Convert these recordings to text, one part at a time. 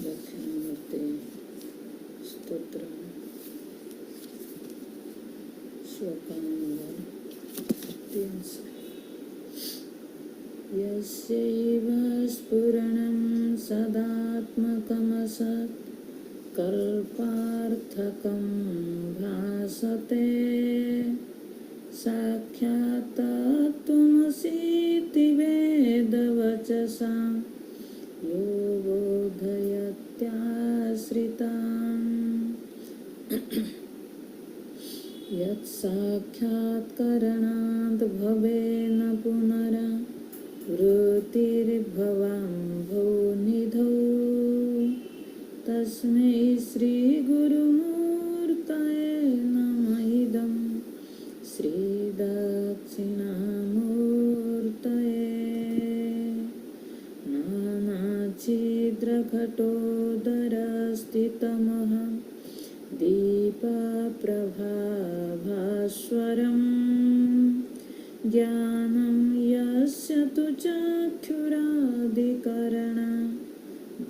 दक्षिणामूर्ति स्तोत्र श्लोक नंबर 300। यस्यैव स्फुरणं सदात्मकमसत् कल्पार्थकं भासते साक्षात् तत्त्वमसीति वेदवचसा यो बोधयत्याश्रितान् यत्साक्षात्करणात् भवेन पुनरावृत्तिर्भवाम्भो निधौ तस्मै श्रीगुरुमूर्तये नमः इदं श्रीदक्षिणामूर्तये नानाच्छिद्रघटोदरस्थितमहं दीपप्रभाभास्वरं ज्ञानं यस्य तु चक्षुरादिकरण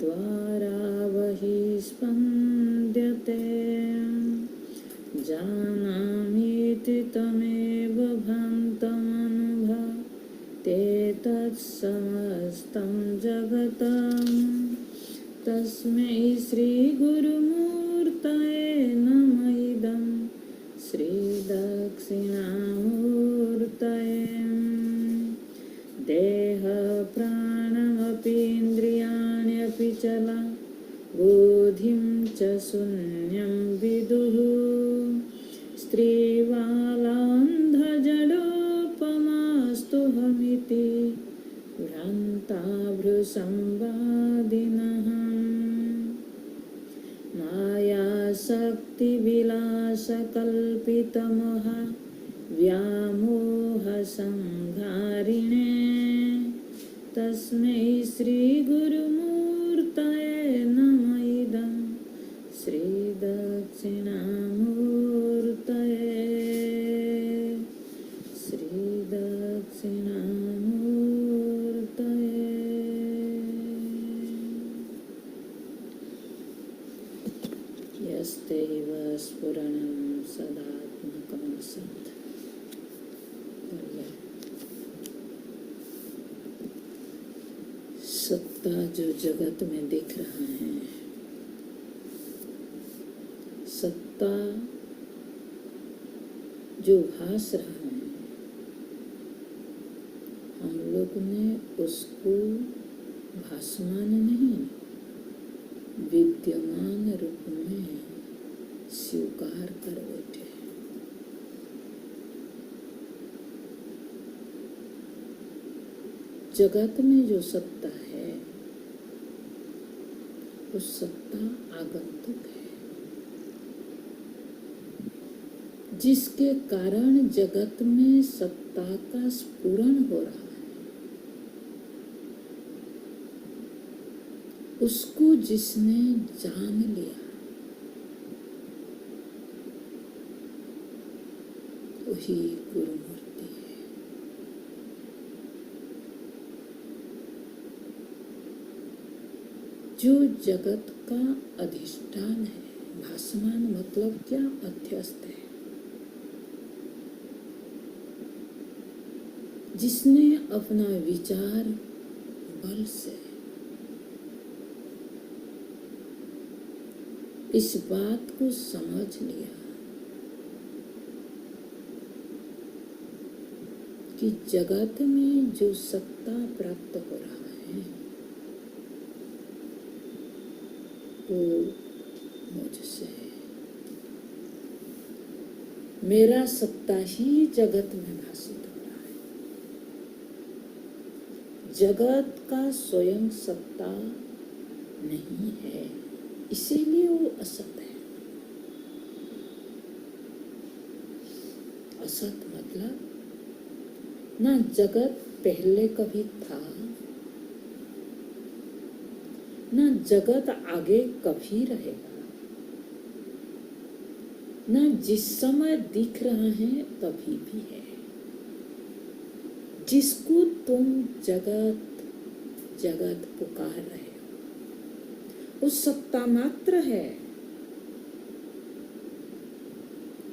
द्वारा वहि स्पन्द्यते जानामीति तमेव भान्तमनुभते तत्समस्तं जगतं तस्मै श्रीगुरुमूर्तये नमः इदं श्रीदक्षिणामूर्तये देहप्राणमपीन्द्रियाण्यपि चला बुद्धिं च शून्यं विदुः स्त्रीबालान्धजडोपमास्तुहमिति भ्रान्ताभृसंवादिनः मायाशक्तिविलासकल्पितमोहा व्यामोहसंहारिणे तस्मै श्रीगुरुमूर्तये नमः इदं श्रीदक्षिणामूर्तये श्रीदक्षिणामूर्तये। यस्तेव स्फुरणं सदात्मकं सत्। सत्ता जो जगत में दिख रहा है, सत्ता जो भास रहा है, हम लोग ने उसको भासमान नहीं विद्यमान रूप में स्वीकार कर बैठे। जगत में जो सत्ता है वो सत्ता आगंतुक है, जिसके कारण जगत में सत्ता का स्फुरण हो रहा है। उसको जिसने जान लिया वही गुरुमूर्ति है। जो जगत का अधिष्ठान है, भासमान मतलब क्या? अध्यस्त है। जिसने अपना विचार बल से इस बात को समझ लिया कि जगत में जो सत्ता प्राप्त हो रहा है वो मुझसे है। मेरा सत्ता ही जगत में भाषित हो रहा है। जगत का स्वयं सत्ता नहीं है, इसीलिए वो असत है। असत मतलब ना जगत पहले कभी था, ना जगत आगे कभी रहेगा, ना जिस समय दिख रहा है तभी भी है। जिसको तुम जगत जगत पुकार रहे हो उस सत्ता मात्र है।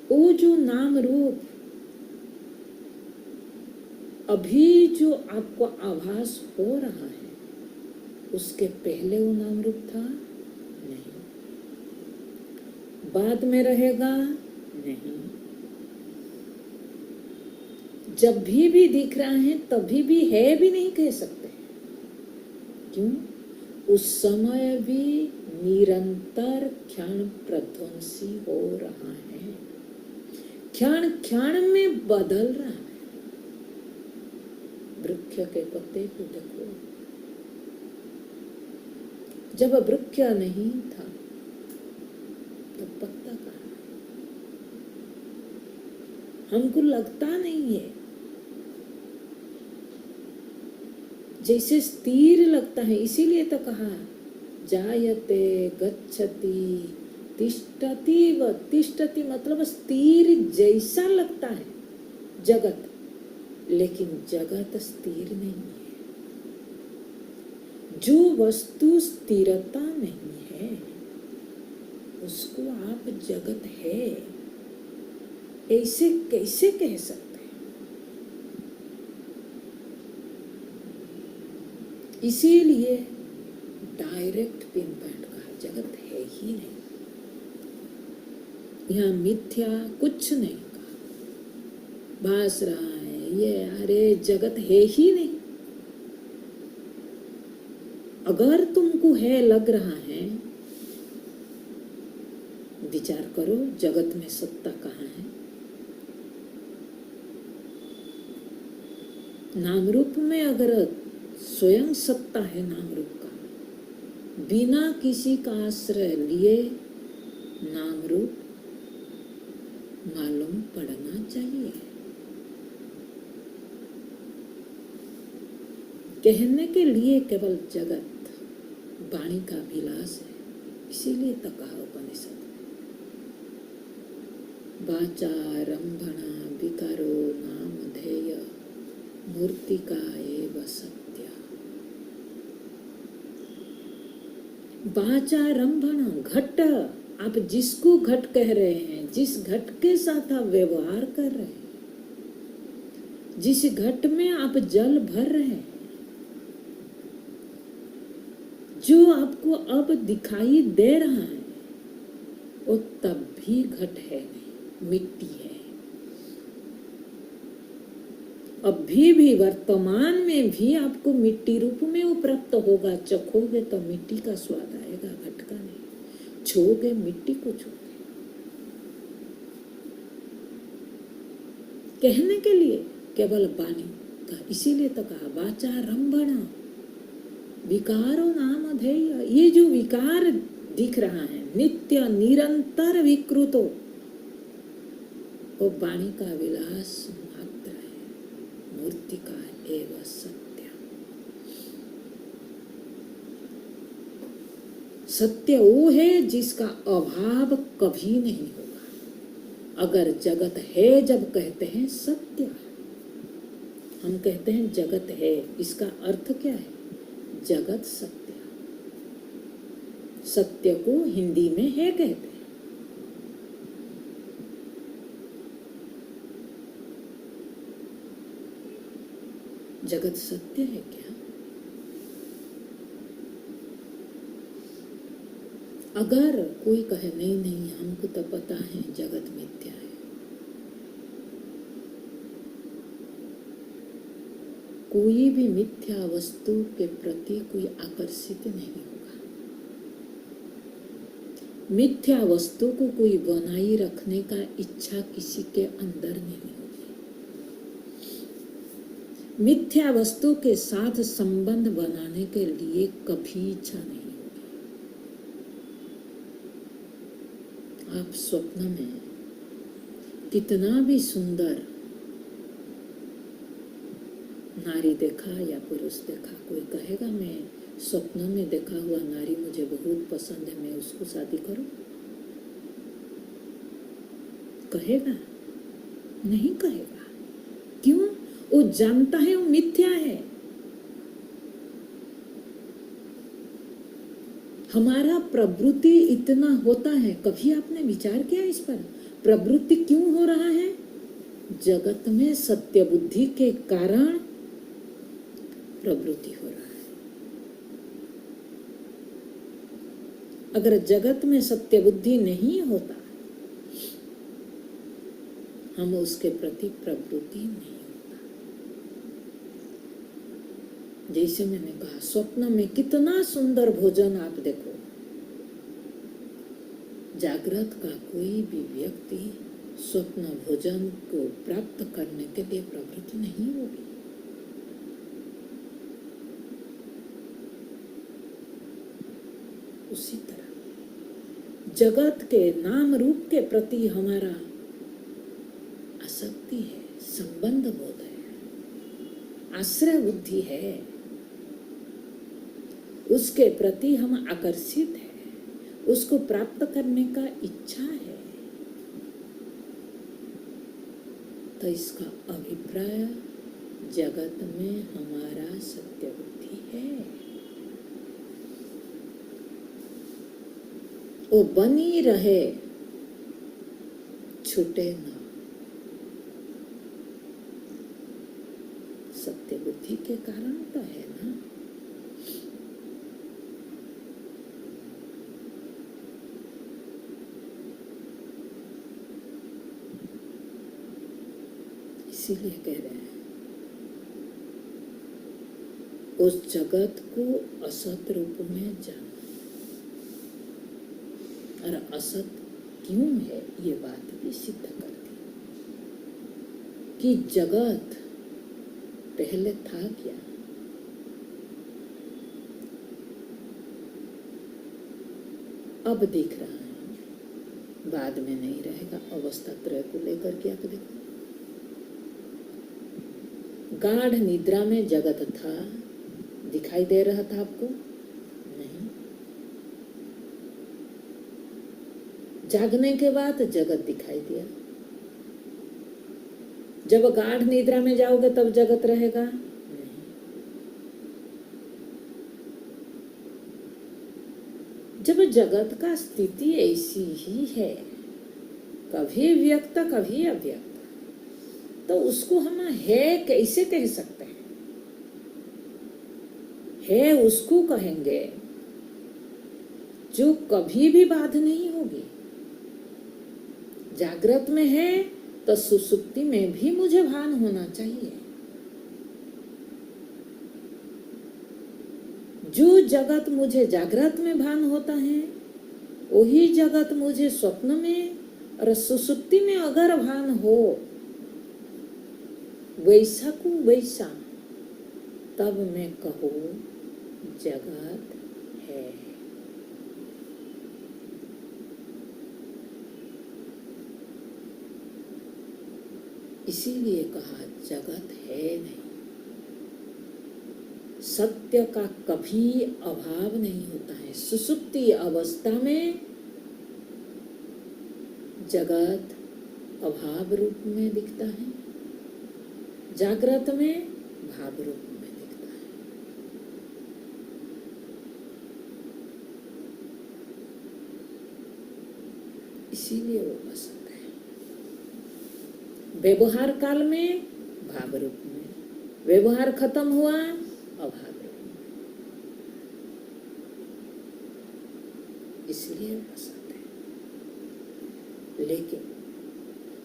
वो जो नाम रूप अभी जो आपको आभास हो रहा है, उसके पहले वो नाम रूप था नहीं, बाद में रहेगा नहीं। जब भी दिख रहा है तभी भी है भी नहीं कह सकते। क्यों? उस समय भी निरंतर क्षण प्रध्वंसी हो रहा है, क्षण क्षण में बदल रहा है। वृक्ष के पत्ते को देखो, जब वृक्ष नहीं था तब पत्ता कहाँ है? हमको लगता नहीं है, जैसे स्थिर लगता है। इसीलिए तो कहा जायते गच्छति तिष्ठति व तिष्ठति, मतलब स्थिर जैसा लगता है जगत, लेकिन जगत स्थिर नहीं है। जो वस्तु स्थिरता नहीं है उसको आप जगत है ऐसे कैसे कह सकते? इसीलिए डायरेक्ट पिन पॉइंट कहा, जगत है ही नहीं। यहाँ मिथ्या कुछ नहीं कहा, भास रहा है ये, अरे जगत है ही नहीं। अगर तुमको है लग रहा है, विचार करो जगत में सत्ता कहाँ है? नाम रूप में अगर स्वयं सत्ता है नाम रूप का, बिना किसी का आश्रय लिए नाम रूप मालूम पड़ना चाहिए। कहने के लिए केवल जगत वाणी का विलास है, इसीलिए तो कहा उपनिषद वाचारंभणा विकारो नामधेय मूर्तिका एव सत्य। वाचारंभण घट, आप जिसको घट कह रहे हैं, जिस घट के साथ आप व्यवहार कर रहे हैं, जिस घट में आप जल भर रहे हैं, जो आपको अब दिखाई दे रहा है वो तब भी घट है नहीं, मिट्टी है। अभी भी वर्तमान में भी आपको मिट्टी रूप में वो प्राप्त होगा। चखोगे तो मिट्टी का स्वाद आएगा, घट का नहीं। छूओगे मिट्टी को छूओगे। कहने के लिए केवल वाणी का, इसीलिए तो कहा वाचारंभण विकारो नाम ध्येय। ये जो विकार दिख रहा है नित्य निरंतर विकृतो, वो वाणी का विलास मात्र है, मूर्ति का एव सत्य। सत्य वो है जिसका अभाव कभी नहीं होगा। अगर जगत है, जब कहते हैं सत्य, हम कहते हैं जगत है, इसका अर्थ क्या है? जगत सत्य। सत्य को हिंदी में है कहते हैं। जगत सत्य है क्या? अगर कोई कहे नहीं नहीं हमको तो पता है जगत मिथ्या है, कोई भी मिथ्या वस्तु के प्रति कोई आकर्षित नहीं होगा। मिथ्या वस्तु को कोई बनाई रखने का इच्छा किसी के अंदर नहीं होगी। मिथ्या वस्तु के साथ संबंध बनाने के लिए कभी इच्छा नहीं होगी। आप स्वप्न में कितना भी सुंदर नारी देखा या पुरुष देखा, कोई कहेगा मैं स्वप्न में देखा हुआ नारी मुझे बहुत पसंद है, मैं उसको शादी करूं? कहेगा? नहीं कहेगा। क्यों? वो जानता है वो मिथ्या है। हमारा प्रवृत्ति इतना होता है, कभी आपने विचार किया इस पर? प्रवृत्ति क्यों हो रहा है? जगत में सत्य बुद्धि के कारण प्रवृत्ति हो रहा है। अगर जगत में सत्य बुद्धि नहीं होता, हम उसके प्रति प्रवृत्ति नहीं होता। जैसे मैंने कहा, स्वप्न में कितना सुंदर भोजन आप देखो, जागृत का कोई भी व्यक्ति स्वप्न भोजन को प्राप्त करने के लिए प्रवृत्त नहीं होगी। उसी तरह जगत के नाम रूप के प्रति हमारा आसक्ति है, संबंध बोध है, आश्रय बुद्धि है, उसके प्रति हम आकर्षित है, उसको प्राप्त करने का इच्छा है, तो इसका अभिप्राय जगत में हमारा सत्य बुद्धि है। वो बनी रहे, छूटे ना। सत्य बुद्धि के कारण तो है ना। इसीलिए कह रहे हैं, उस जगत को असत रूप में जानो। और असत क्यों है, ये बात भी सिद्ध करती कि जगत पहले था क्या? अब दिख रहा है, बाद में नहीं रहेगा। अवस्था त्रय को लेकर के आप देखो, गाढ़ निद्रा में जगत था, दिखाई दे रहा था आपको? नहीं। जागने के बाद जगत दिखाई दिया। जब गाढ़ निद्रा में जाओगे तब जगत रहेगा? नहीं। जब जगत का स्थिति ऐसी ही है, कभी व्यक्त कभी अव्यक्त, तो उसको हम है कैसे कह सकते हैं? है उसको कहेंगे जो कभी भी बाध नहीं होगी। जागृत में है तो सुसुप्ति में भी मुझे भान होना चाहिए। जो जगत मुझे जागृत में भान होता है, वही जगत मुझे स्वप्न में और सुसुप्ति में अगर भान हो, वैसा को वैसा, तब मैं कहूँ जगत है। इसीलिए कहा जगत है नहीं। सत्य का कभी अभाव नहीं होता है। सुसुप्ति अवस्था में जगत अभाव रूप में दिखता है, जागृत में भाव रूप में दिखता है। इसीलिए वो असत है। व्यवहार काल में भाव रूप में, व्यवहार खत्म हुआ अभाव रूप में, इसलिए असत है। लेकिन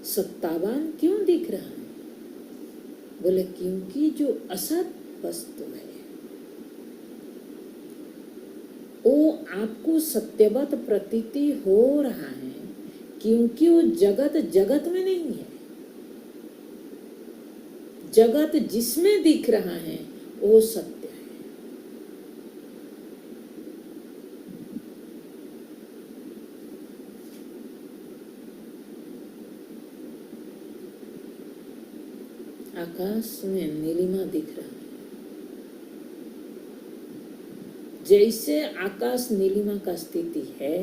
सत्तावान क्यों दिख रहा है? बोले क्योंकि जो असत वस्तु है वो आपको सत्यवत प्रतीति हो रहा है, क्योंकि वो जगत जगत में नहीं है। जगत जिसमें दिख रहा है वो सत्य है। आकाश में नीलिमा दिख रहा है, जैसे आकाश नीलिमा का स्थिति है,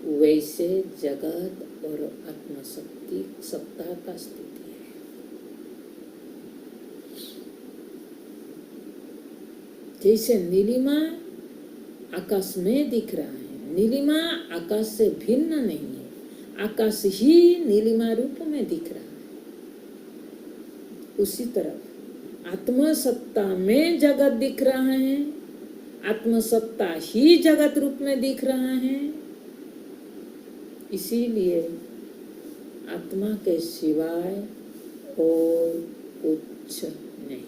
वैसे जगत और आत्मशक्ति सत्ता का स्थिति है। जैसे नीलिमा आकाश में दिख रहा है। नीलिमा आकाश से भिन्न नहीं है, आकाश ही नीलिमा रूप में दिख रहा है। उसी तरह आत्म सत्ता में जगत दिख रहा है, आत्म सत्ता ही जगत रूप में दिख रहा है। इसीलिए आत्मा के सिवाय और कुछ नहीं।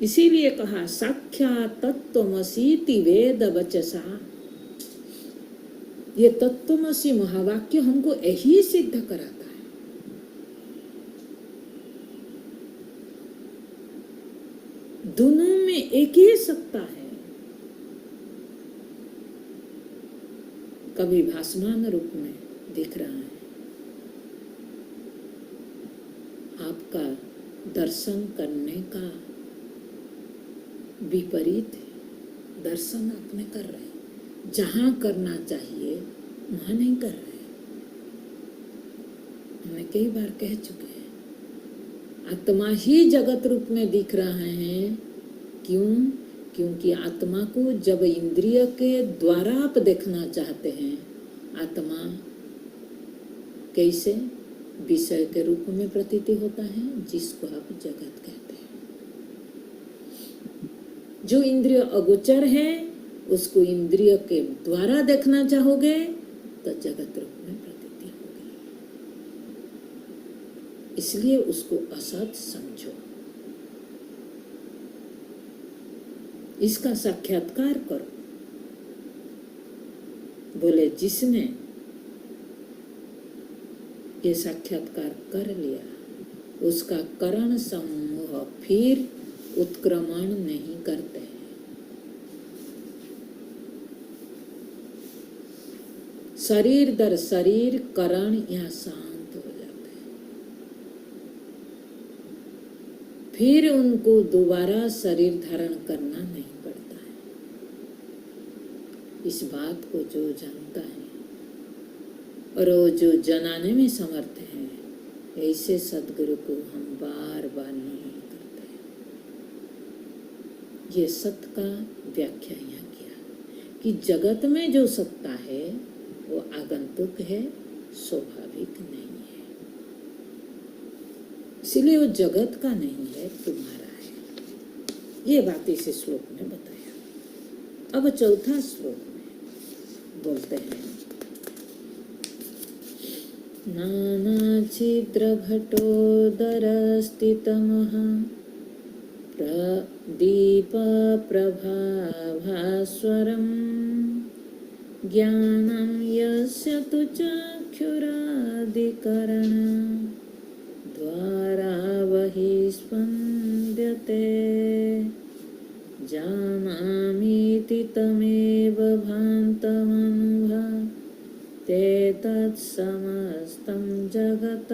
इसीलिए कहा साक्षात् तत्त्वमसीति वेद वचसा। ये तत्त्वमसी महावाक्य हमको यही सिद्ध कराता है। दोनों में एक ही सत्ता है। कभी भासमान रूप में दिख रहा है, आपका दर्शन करने का विपरीत है। दर्शन आपने कर रहे हैं, जहां करना चाहिए वहां नहीं कर रहे। हमने कई बार कह चुके हैं, आत्मा ही जगत रूप में दिख रहा है। क्यों? क्योंकि आत्मा को जब इंद्रिय के द्वारा आप देखना चाहते हैं, आत्मा कैसे विषय के रूप में प्रतीति होता है, जिसको आप जगत कहते हैं। जो इंद्रिय अगोचर है उसको इंद्रिय के द्वारा देखना चाहोगे तो जगत रूप में प्रतीति होगी। इसलिए उसको असत समझो, इसका साक्षात्कार करो। बोले जिसने ये साक्षात्कार कर लिया उसका करण समूह फिर उत्क्रमण नहीं करते हैं। शरीर दर शरीर करण यहाँ शांत हो जाते हैं, फिर उनको दोबारा शरीर धारण करना नहीं पड़ता है। इस बात को जो जानता है और वो जो जनाने में समर्थ है, ऐसे सद्गुरु को हम बार बार नहीं करते। ये सत्य का व्याख्या यहाँ किया कि जगत में जो सत्ता है वो आगंतुक है, स्वाभाविक नहीं है। इसलिए वो जगत का नहीं है, तुम्हारा है। ये बात इस श्लोक में बताया। अब चौथा श्लोक में बोलते हैं, नाना छिद्र घटोदर स्थितमः प्रदीप प्रभाभास्वरम् ज्ञानं यस्य तु चक्षुरादिकरण द्वारा बहिः स्पन्द्यते जानामीति तमेव भान्तमनुभते तत्समस्तं जगत्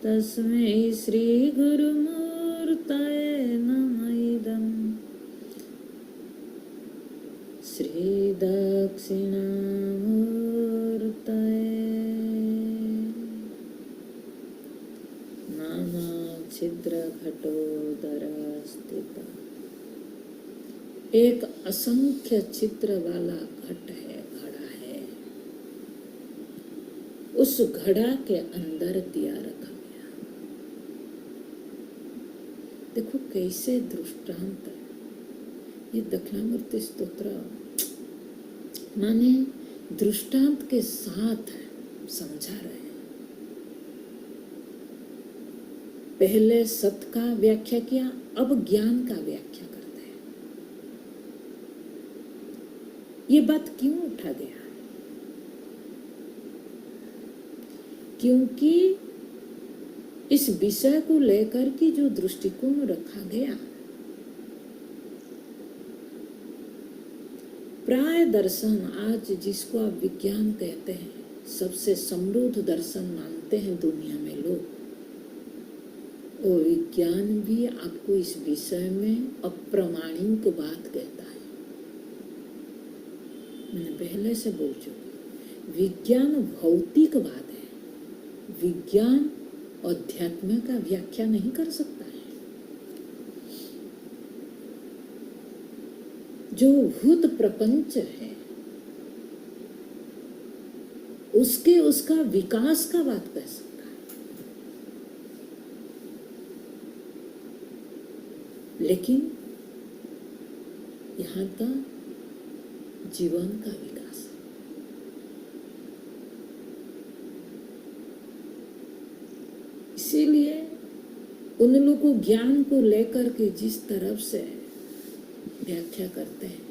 तस्मै श्रीगुरुमूर्तये नमः इदम् श्री दक्षिणामूर्तये नाना छिद्र घटोदर स्थित। एक असंख्य चित्र वाला घट है, घड़ा है। उस घड़ा के अंदर दिया रखा गया। देखो कैसे दृष्टांत है। ये दक्षिणामूर्ति स्तोत्र माने दृष्टांत के साथ समझा रहे हैं। पहले सत्य का व्याख्या किया, अब ज्ञान का व्याख्या करते हैं। ये बात क्यों उठा गया? क्योंकि इस विषय को लेकर की जो दृष्टिकोण रखा गया, प्राय दर्शन आज जिसको आप विज्ञान कहते हैं, सबसे समृद्ध दर्शन मानते हैं दुनिया में लोग, वो विज्ञान भी आपको इस विषय में अप्रमाणिक बात कहता है। मैंने पहले से बोल चुकी, विज्ञान भौतिक बात है। विज्ञान अध्यात्म का व्याख्या नहीं कर सकता है। जो भूत प्रपंच है उसका विकास का बात कर सकता है, लेकिन यहाँ का जीवन का विकास है। इसीलिए उन लोगों को ज्ञान को लेकर के जिस तरफ से व्याख्या करते हैं,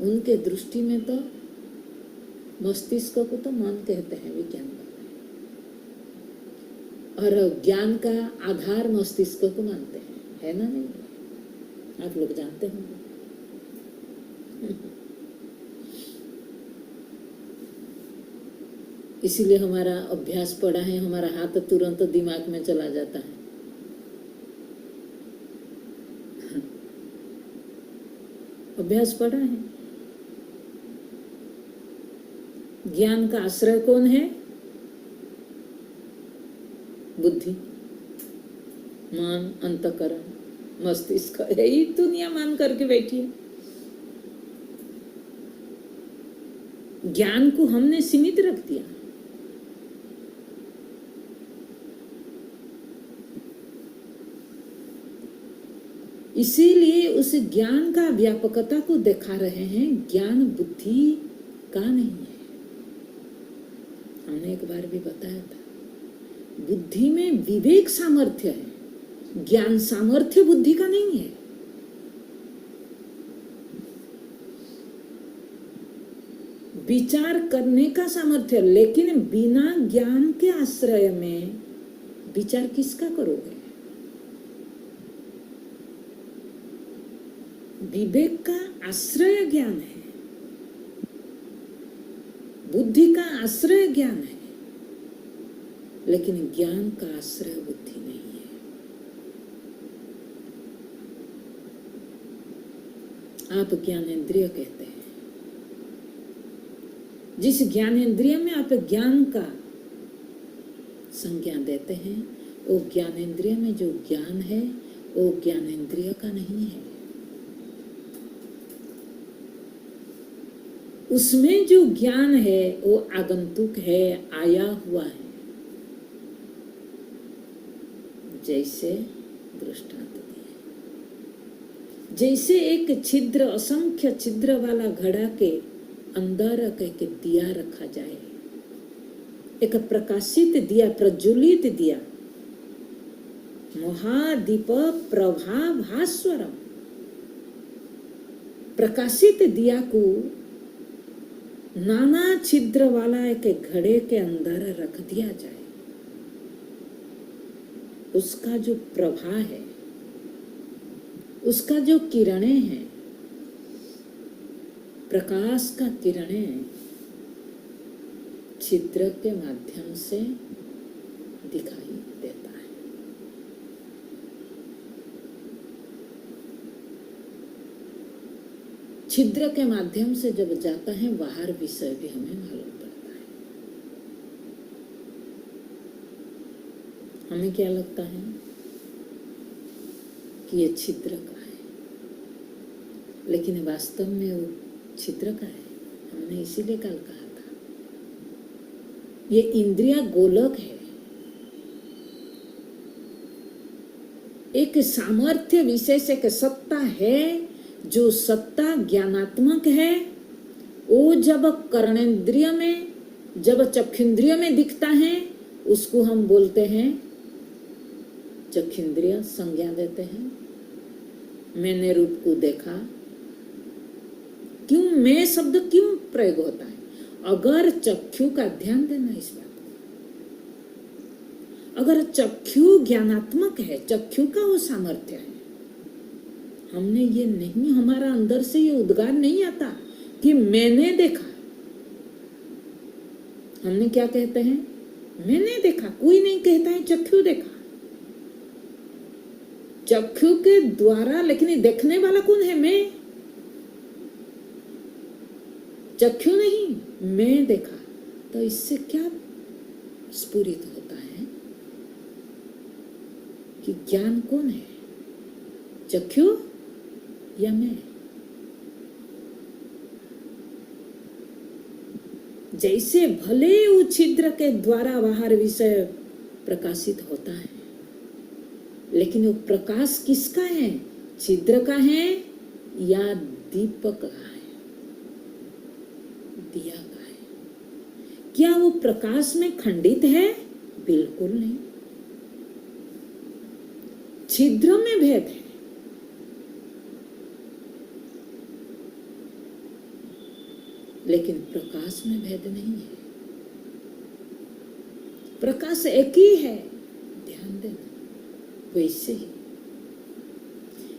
उनके दृष्टि में तो मस्तिष्क को तो मन कहते हैं विज्ञान का, और ज्ञान का आधार मस्तिष्क को मानते हैं, है ना? नहीं, आप लोग जानते होंगे। इसीलिए हमारा अभ्यास पड़ा है, हमारा हाथ तुरंत दिमाग में चला जाता है। अभ्यास पड़ा है। ज्ञान का आश्रय कौन है? बुद्धि, मन, अंतःकरण, मस्तिष्क, यही दुनिया मान करके बैठी है। ज्ञान को हमने सीमित रख दिया। इसीलिए उस ज्ञान का व्यापकता को दिखा रहे हैं। ज्ञान बुद्धि का नहीं है। हमने एक बार भी बताया था, बुद्धि में विवेक सामर्थ्य है, ज्ञान सामर्थ्य बुद्धि का नहीं है। विचार करने का सामर्थ्य, लेकिन बिना ज्ञान के आश्रय में विचार किसका करोगे? विवेक का आश्रय ज्ञान है, बुद्धि का आश्रय ज्ञान है, लेकिन ज्ञान का आश्रय बुद्धि नहीं है। आप ज्ञानेंद्रिय कहते हैं। जिस ज्ञानेंद्रिय में आप ज्ञान का संज्ञा देते हैं, वो ज्ञानेंद्रिय में जो ज्ञान है वो ज्ञानेंद्रिय का नहीं है। उसमें जो ज्ञान है वो आगंतुक है, आया हुआ है। जैसे दृष्टांत दिया, जैसे एक छिद्र, असंख्य छिद्र वाला घड़ा के अंदर एक दिया रखा जाए, एक प्रकाशित दिया, प्रज्वलित दिया, महादीप प्रभा भास्वरम, प्रकाशित दिया को नाना छिद्र वाला एक घड़े के अंदर रख दिया जाए, उसका जो प्रभा है, उसका जो किरणें हैं, प्रकाश का किरणें छिद्र के माध्यम से दिखाई देता है। छिद्र के माध्यम से जब जाता है, बाहर विषय भी हमें मालूम पड़ता है। हमें क्या लगता है कि ये छिद्र का है, लेकिन वास्तव में वो छिद्र का है। हमने इसीलिए कल कहा था, ये इंद्रिया गोलक है, एक सामर्थ्य विशेष, एक सत्ता है। जो सत्ता ज्ञानात्मक है, वो जब कर्णेंद्रिय में, जब चक्षुंद्रिय में दिखता है, उसको हम बोलते हैं चक्षुंद्रिय, संज्ञा देते हैं। मैंने रूप को देखा। क्यों मैं शब्द क्यों प्रयोग होता है? अगर चक्षु का ध्यान देना इस बात को, अगर चक्षु ज्ञानात्मक है, चक्षु का वो सामर्थ्य है, हमने ये नहीं, हमारा अंदर से ये उद्गार नहीं आता कि मैंने देखा। हमने क्या कहते हैं? मैंने देखा। कोई नहीं कहता है चक्षु देखा। चक्षु के द्वारा, लेकिन देखने वाला कौन है? मैं। चक्षु नहीं, मैं देखा। तो इससे क्या स्फुरित होता है कि ज्ञान कौन है, चक्षु या मैं? जैसे भले वो छिद्र के द्वारा बाहर विषय प्रकाशित होता है, लेकिन वो प्रकाश किसका है? छिद्र का है या दीपक का है, दिया का है? क्या वो प्रकाश में खंडित है? बिल्कुल नहीं। छिद्र में भेद है, लेकिन प्रकाश में भेद नहीं है। प्रकाश एक ही है, ध्यान देना। वैसे ही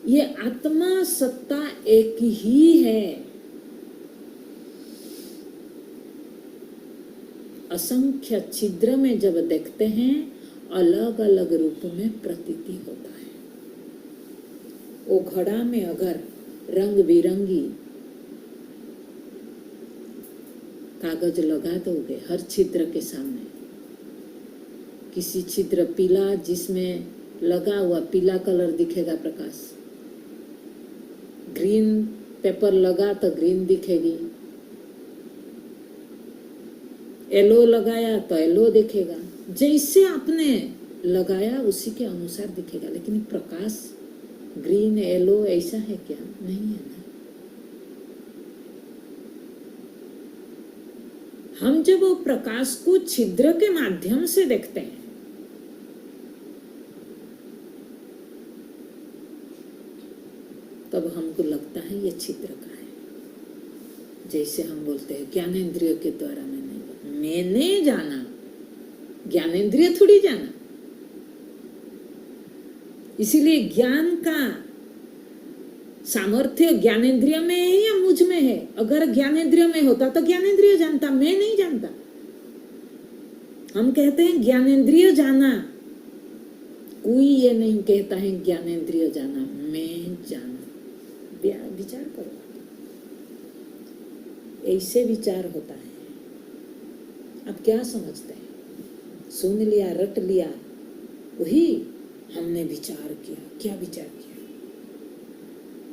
ये आत्मा सत्ता एक ही है। असंख्य छिद्र में जब देखते हैं, अलग अलग रूप में प्रतीति होता है। वो घड़ा में अगर रंग बिरंगी कागज लगा दोगे हर छिद्र के सामने, किसी छिद्र पीला जिसमें लगा हुआ पीला कलर दिखेगा प्रकाश, ग्रीन पेपर लगा तो ग्रीन दिखेगी, येलो लगाया तो येलो दिखेगा। जैसे आपने लगाया उसी के अनुसार दिखेगा, लेकिन प्रकाश ग्रीन येलो ऐसा है क्या? नहीं है ना। हम जब वो प्रकाश को छिद्र के माध्यम से देखते हैं, तब हमको लगता है ये छिद्र का है। जैसे हम बोलते हैं ज्ञानेंद्रिय के द्वारा मैंने जाना, ज्ञानेंद्रिय थोड़ी जाना। इसीलिए ज्ञान का सामर्थ्य ज्ञानेंद्रिय में है या मुझ में है? अगर ज्ञानेंद्रिय में होता तो ज्ञानेंद्रिय जानता, मैं नहीं जानता। हम कहते हैं ज्ञानेंद्रिय जाना, कोई ये नहीं कहता है ज्ञानेंद्रिय जाना, मैं जाना। विचार करो, ऐसे विचार होता है। अब क्या समझते हैं? सुन लिया, रट लिया, वही हमने विचार किया। क्या विचार किया?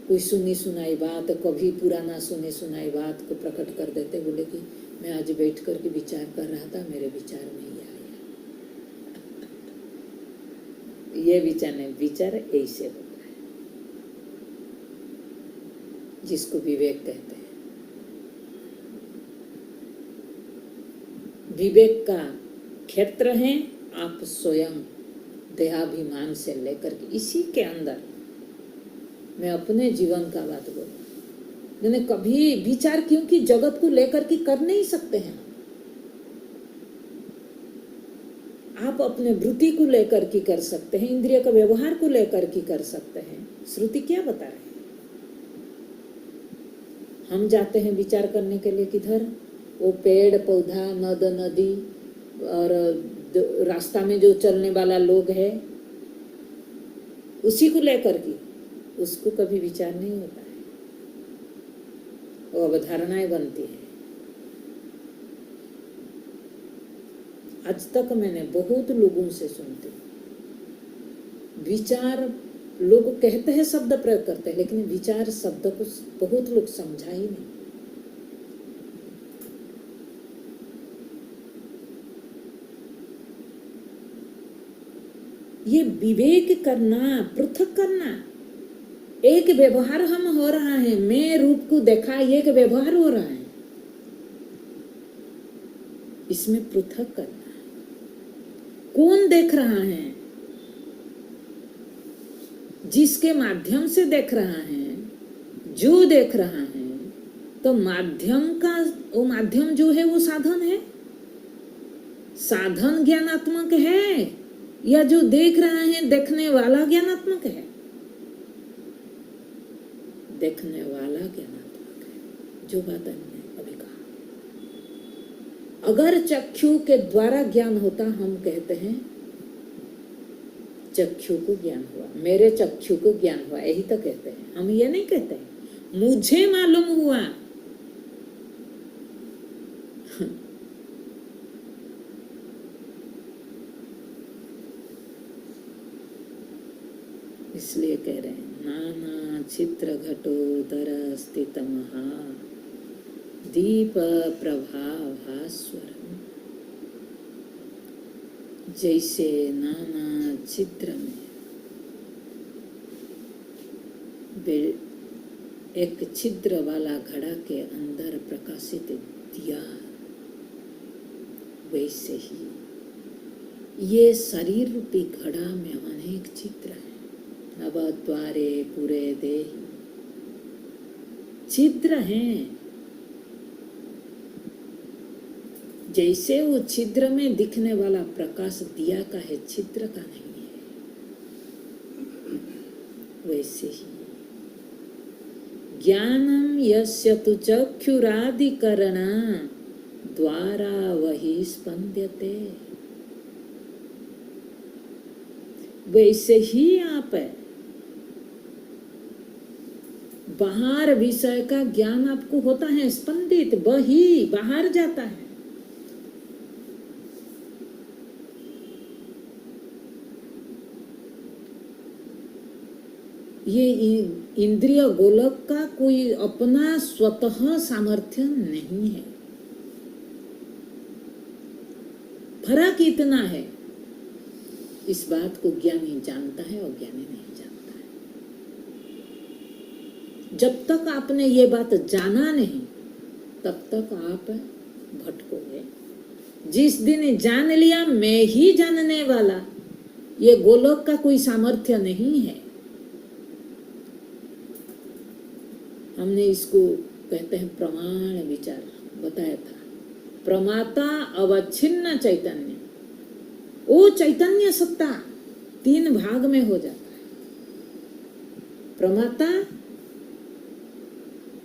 कोई सुनी सुनाई बात, कभी पुराना सुनी सुनाई बात को प्रकट कर देते, बोले कि मैं आज बैठ करके विचार कर रहा था, मेरे विचार में ये आया। ये विचार नहीं, विचार ऐसे होता है, जिसको विवेक कहते हैं। विवेक का क्षेत्र है आप स्वयं देहाभिमान से लेकर के, इसी के अंदर मैं अपने जीवन का बात बोलूं। मैंने कभी विचार, क्योंकि जगत को लेकर के कर नहीं सकते हैं आप। अपने वृत्ति को लेकर के कर सकते हैं, इंद्रिय का व्यवहार को लेकर के कर सकते हैं। श्रुति क्या बता रहे हैं? हम जाते हैं विचार करने के लिए किधर? वो पेड़ पौधा, नद नदी और रास्ता में जो चलने वाला लोग है, उसी को लेकर के, उसको कभी विचार नहीं होता है, वो अवधारणाएं बनती है। आज तक मैंने बहुत लोगों से सुनती, विचार लोग कहते हैं, शब्द प्रयोग करते हैं, लेकिन विचार शब्द को बहुत लोग समझा ही नहीं। ये विवेक करना, पृथक करना। एक व्यवहार हम हो रहा है, मैं रूप को देखा, एक व्यवहार हो रहा है, इसमें पृथक करना। कौन देख रहा है? जिसके माध्यम से देख रहा है, जो देख रहा है, तो माध्यम का, वो माध्यम जो है वो साधन है। साधन ज्ञानात्मक है या जो देख रहा है देखने वाला ज्ञानात्मक है? देखने वाला ज्ञानात्मक है, जो बात हमने अभी कहा। अगर चक्षु के द्वारा ज्ञान होता, हम कहते हैं चक्षु को ज्ञान हुआ, मेरे चक्षु को ज्ञान हुआ, यही तो कहते हैं। हम ये नहीं कहते हैं मुझे मालूम हुआ। इसलिए कह रहे हैं नाना चित्र घटोदर स्थित महा दीप प्रभाभास्वरम, जैसे नाना छिद्र में एक छिद्र वाला घड़ा के अंदर प्रकाशित दिया, वैसे ही ये शरीर रूपी घड़ा में अनेक छिद्र हैं। नवद्वारे पूरे देह छिद्र हैं। जैसे वो छिद्र में दिखने वाला प्रकाश दिया का है, छिद्र का नहीं है, वैसे ही ज्ञानम यस्य तु चक्षुरादिकरण द्वारा वही स्पंद्यते, वैसे ही आप बाहर विषय का ज्ञान आपको होता है, स्पंदित वही बाहर जाता है। ये इंद्रिय गोलक का कोई अपना स्वतः सामर्थ्य नहीं है। फर्क इतना है, इस बात को ज्ञानी जानता है और ज्ञानी नहीं जानता है। जब तक आपने ये बात जाना नहीं, तब तक आप भटकोगे। जिस दिन जान लिया मैं ही जानने वाला, ये गोलक का कोई सामर्थ्य नहीं है। हमने इसको कहते हैं प्रमाण विचार बताया था। प्रमाता अवच्छिन्न चैतन्य, वो चैतन्य सत्ता तीन भाग में हो जाता है। प्रमाता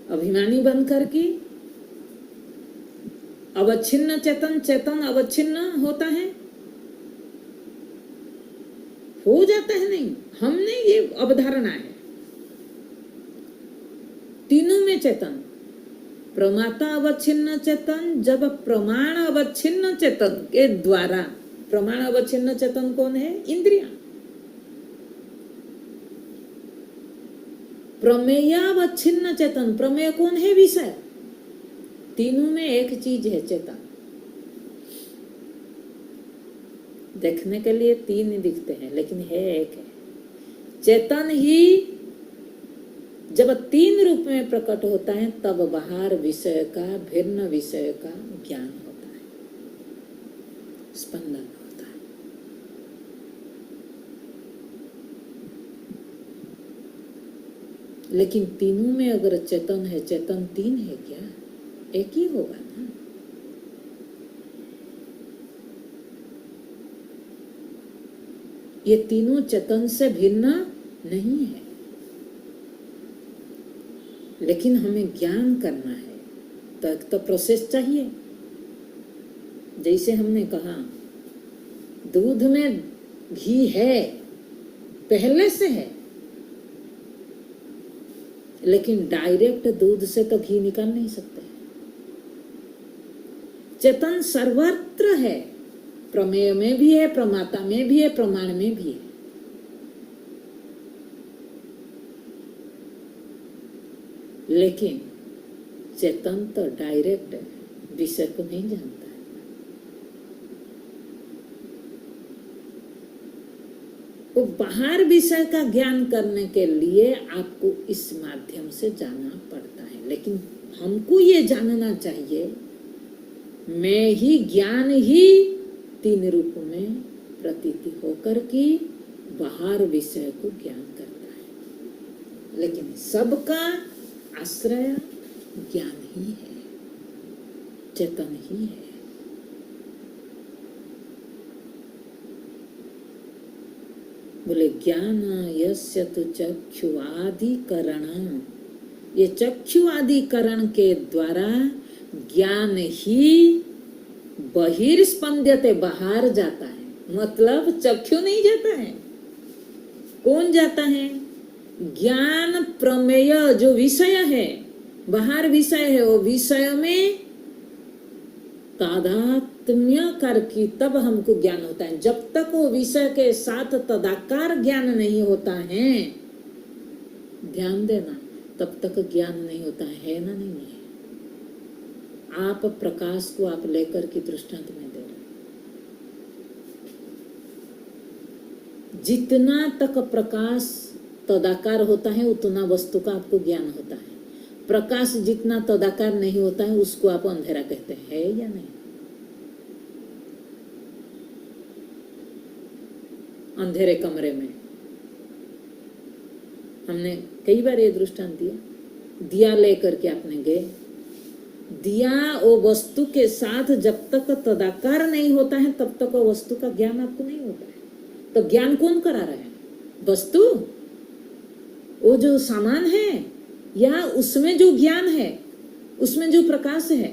अभिमानी बन करके अवच्छिन्न चेतन, चेतन अवच्छिन्न होता है, हो जाता है नहीं, हमने ये अवधारणा है। तीनों में चेतन, प्रमाता अवच्छिन्न चेतन, जब प्रमाण अवच्छिन्न चेतन के द्वारा, प्रमाण अवच्छिन्न चेतन कौन है? इंद्रियां। प्रमेयावच्छिन्न चेतन, प्रमेय कौन है? विषय। तीनों में एक चीज है चेतन। देखने के लिए तीन दिखते हैं, लेकिन है एक है चेतन ही। जब तीन रूप में प्रकट होता है, तब बाहर विषय का, भिन्न विषय का ज्ञान होता है, स्पंदन होता है। लेकिन तीनों में अगर चेतन है, चेतन तीन है क्या? एक ही होगा ना। ये तीनों चेतन से भिन्न नहीं है, लेकिन हमें ज्ञान करना है तो एक तो प्रोसेस चाहिए। जैसे हमने कहा दूध में घी है, पहले से है, लेकिन डायरेक्ट दूध से तो घी निकाल नहीं सकते। चेतन सर्वत्र है, प्रमेय में भी है, प्रमाता में भी है, प्रमाण में भी है। लेकिन चेतन तो डायरेक्ट विषय को नहीं जानता है। वो बाहर विषय का ज्ञान करने के लिए आपको इस माध्यम से जाना पड़ता है। लेकिन हमको ये जानना चाहिए, मैं ही ज्ञान ही तीन रूप में प्रतीति होकर के बाहर विषय को ज्ञान करता है। लेकिन सबका आश्रय ज्ञान ही है, चेतन ही है। बोले ज्ञान यस्य तु चक्षुआदिकरण, ये चक्षुआदिकरण के द्वारा ज्ञान ही बहिर्स्पंद्यते, बाहर जाता है। मतलब चक्षु नहीं जाता है, कौन जाता है? ज्ञान प्रमेय जो विषय है, बाहर विषय है, वो विषय में तादात्म्य करके तब हमको ज्ञान होता है। जब तक वो विषय के साथ तदाकार ज्ञान नहीं होता है, ध्यान देना, तब तक ज्ञान नहीं होता है ना, नहीं है। आप प्रकाश को आप लेकर के दृष्टांत में दे रहे हैं। जितना तक प्रकाश तदाकार होता है उतना वस्तु का आपको ज्ञान होता है। प्रकाश जितना तदाकार नहीं होता है उसको आप अंधेरा कहते हैं, है या नहीं? अंधेरे कमरे में हमने कई बार ये दृष्टांत दिया, दिया लेकर के आपने गए, दिया वो वस्तु के साथ जब तक तदाकार नहीं होता है तब तक वो वस्तु का ज्ञान आपको नहीं होता है। तो ज्ञान कौन करा रहा है? वस्तु, वो जो सामान है, या उसमें जो ज्ञान है, उसमें जो प्रकाश है?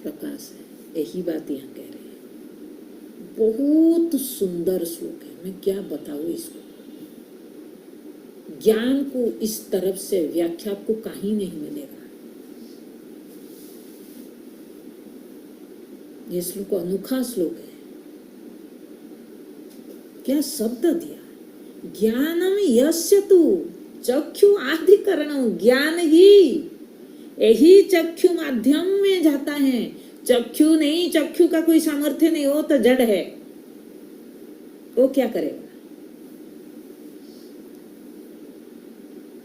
प्रकाश है। यही बात यहाँ कह रहे हैं। बहुत सुंदर श्लोक है, मैं क्या बताऊं इसको। ज्ञान को इस तरफ से व्याख्या आपको कहीं नहीं मिलेगा। ये श्लोक अनोखा श्लोक है। क्या शब्द दिया? ज्ञानम यस्य तु चक्षु आधिकरणम, ज्ञान ही यही चक्षु माध्यम में जाता है। चक्षु नहीं, चक्षु का कोई सामर्थ्य नहीं, हो तो जड़ है, वो क्या करेगा?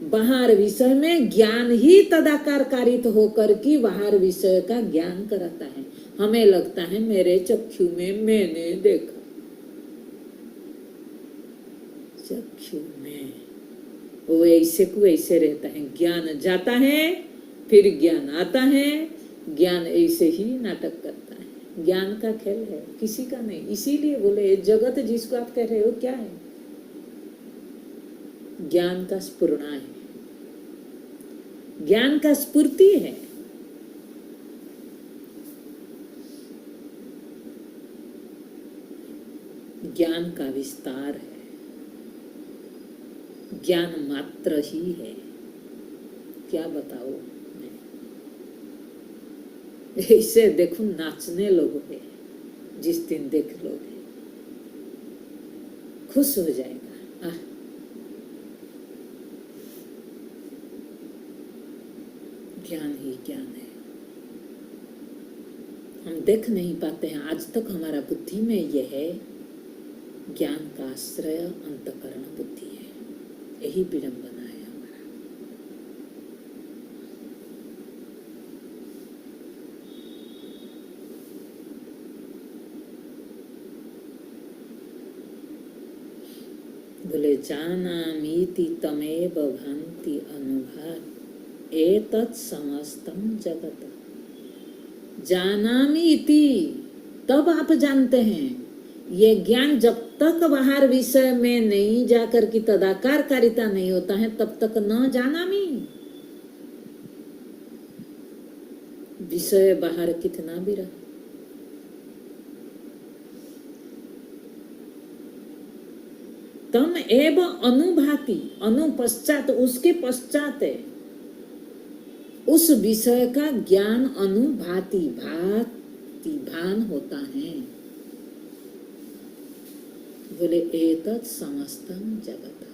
बाहर विषय में ज्ञान ही तदाकार कारित होकर के बाहर विषय का ज्ञान कराता है। हमें लगता है मेरे चक्षु में मैंने देखा, चक्षु में वो ऐसे को ऐसे रहता है। ज्ञान जाता है फिर ज्ञान आता है, ज्ञान ऐसे ही नाटक करता है। ज्ञान का खेल है, किसी का नहीं। इसीलिए बोले जगत जिसको आप कह रहे हो क्या है? ज्ञान का स्फुरणा है, ज्ञान का स्फूर्ति है। ज्ञान का विस्तार है, ज्ञान मात्र ही है। क्या बताओ मैं? ऐसे देखो नाचने लोग है, जिस दिन देख लोगे खुश हो जाएगा। ज्ञान ही ज्ञान है। हम देख नहीं पाते हैं, आज तक हमारा बुद्धि में यह है, ज्ञान का आश्रय अंतःकरण बुद्धि है। यही विडंबना है हमारा। बोले जानामीति तमेव भान्ति अनुभात एतत् समस्तं जगत। जानामि इति, तब आप जानते हैं। ये ज्ञान जब तक बाहर विषय में नहीं जाकर की तदाकार कारिता नहीं होता है तब तक न जानामि। विषय बाहर कितना भी रहा, तम एव अनुभाति, अनुपश्चात, उसके पश्चात है उस विषय का ज्ञान अनुभाति, भाति भान होता है। बोले एतत् समस्तम जगत,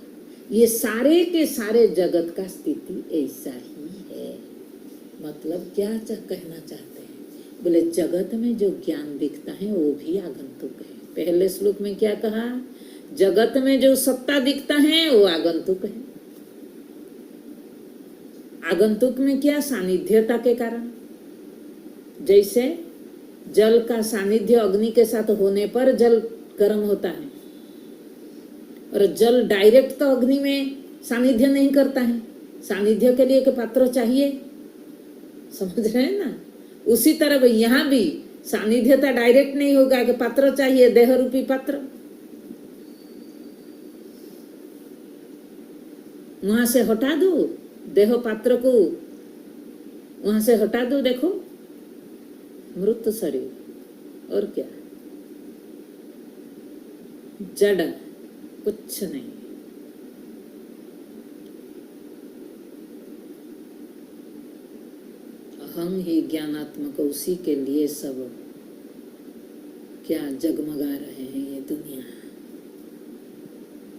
ये सारे के सारे जगत का स्थिति ऐसा ही है। मतलब क्या कहना चाहते हैं? बोले जगत में जो ज्ञान दिखता है वो भी आगंतुक है। पहले श्लोक में क्या कहा? जगत में जो सत्ता दिखता है वो आगंतुक है। आगंतुक में क्या? सानिध्यता के कारण। जैसे जल का सानिध्य अग्नि के साथ होने पर जल गर्म होता है, और जल डायरेक्ट तो अग्नि में सानिध्य नहीं करता है। सानिध्य के लिए एक पात्र चाहिए, समझ रहे हैं ना? उसी तरह यहाँ भी सानिध्यता डायरेक्ट नहीं होगा, कि पात्र चाहिए, देह रूपी पात्र। वहां से हटा दो देह पात्र को, वहां से हटा दो, देखो मृत शरीर, और क्या? जड़, कुछ नहीं। अहम ही ज्ञानात्मक, उसी के लिए सब क्या जगमगा रहे हैं। ये दुनिया,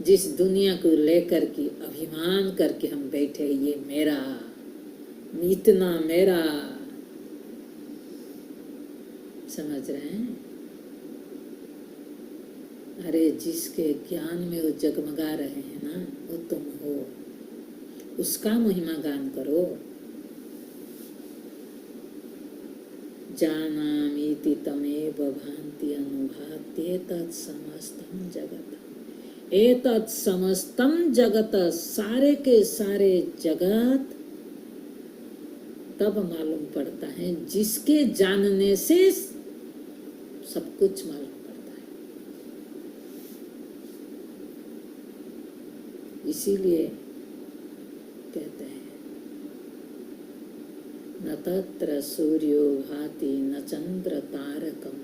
जिस दुनिया को लेकर के अभिमान करके हम बैठे, ये मेरा मीतना मेरा, समझ रहे हैं? अरे जिसके ज्ञान में वो जगमगा रहे हैं ना, वो तुम हो, उसका महिमा गान करो। जानामीति तमेव भान्ति अनुभाति एतत् समस्तं जगत। एतत् समस्तं जगत, सारे के सारे जगत तब मालूम पड़ता है जिसके जानने से सब कुछ मालूम पड़ता है। इसीलिए कहते हैं न तत्र सूर्यो भाति न चंद्र तारकम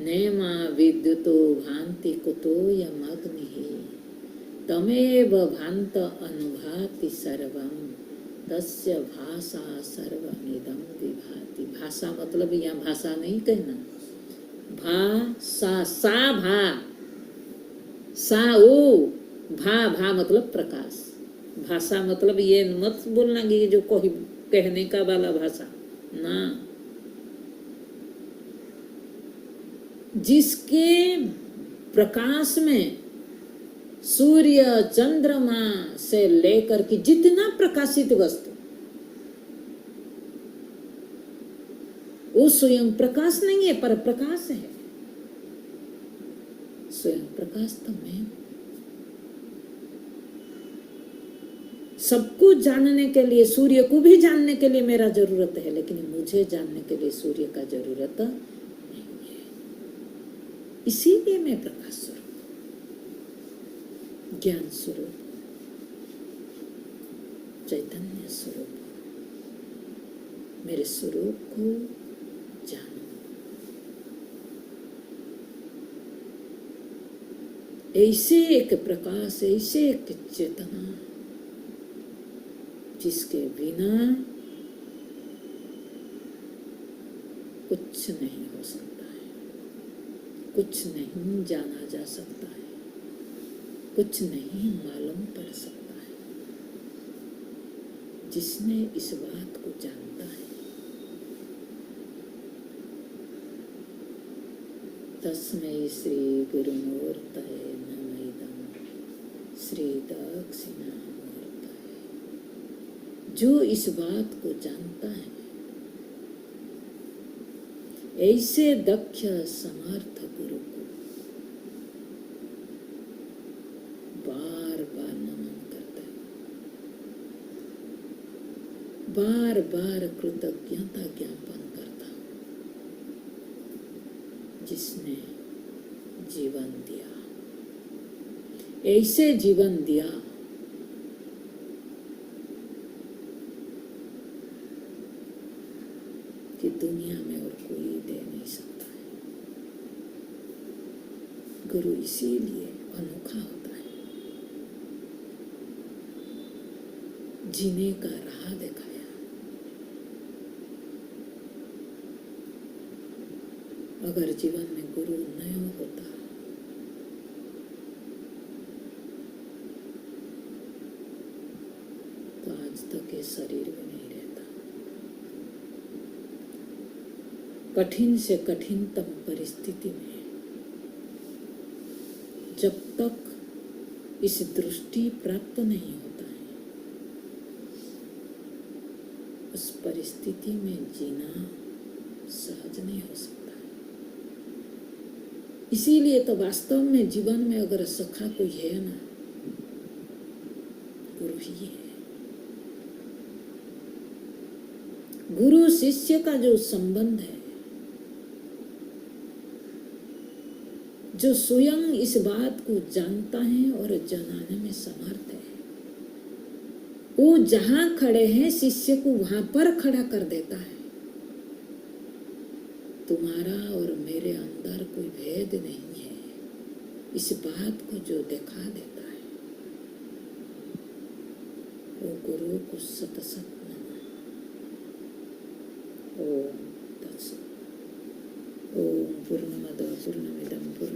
नेमा विद्युतो भान्ति कुतोऽयम् अग्निः तमेव भान्त अनुभाति सर्वम तस्य भाषा सर्वमिदं विभाति। भाषा मतलब यहाँ भाषा नहीं कहना, भाषा, सा ओ, भा मतलब प्रकाश। भाषा मतलब ये मत बोलना कि ये जो कोई कहने का वाला भाषा ना, जिसके प्रकाश में सूर्य चंद्रमा से लेकर के जितना प्रकाशित वस्तु, वो स्वयं प्रकाश नहीं है पर प्रकाश है। स्वयं प्रकाश तो मैं। सबको जानने के लिए, सूर्य को भी जानने के लिए मेरा जरूरत है, लेकिन मुझे जानने के लिए सूर्य का जरूरत नहीं है। इसीलिए मैं प्रकाश स्वरूप, ज्ञान स्वरूप, चैतन्य स्वरूप, मेरे स्वरूप को जानो। ऐसे एक प्रकाश, ऐसे एक चेतना जिसके बिना कुछ नहीं हो सकता है, कुछ नहीं जाना जा सकता है, कुछ नहीं मालूम पड़ सकता है। जिसने इस बात को जानता है, तस्मै श्री गुरुमूर्तये नमः इदं श्री दक्षिणामूर्तये। जो इस बात को जानता है, ऐसे दक्ष समर्थ गुरु को बार बार नमन करता है, बार बार कृतज्ञता ज्ञापन करता हूं, जिसने जीवन दिया, ऐसे जीवन दिया कि दुनिया में और कोई दे नहीं सकता है। गुरु इसीलिए अनोखा होता है, जीने का राह दिखाया। अगर जीवन में गुरु न होता तो आज तक ये शरीर में नहीं रहता। कठिन से कठिनतम परिस्थिति में जब तक इस दृष्टि प्राप्त नहीं होता है, उस परिस्थिति में जीना सहज नहीं हो सकता है। इसीलिए तो वास्तव में जीवन में अगर सखा कोई है ना, गुरु ही है। गुरु शिष्य का जो संबंध है, जो स्वयं इस बात को जानता है और जनाने में समर्थ है, वो जहां खड़े हैं शिष्य को वहां पर खड़ा कर देता है। तुम्हारा और मेरे अंदर कोई भेद नहीं है, इस बात को जो दिखा देता है, वो गुरु को सत सत नमन। ओम तत्सत। ओम पूर्णमद पूर्णमिदं पूर्णम्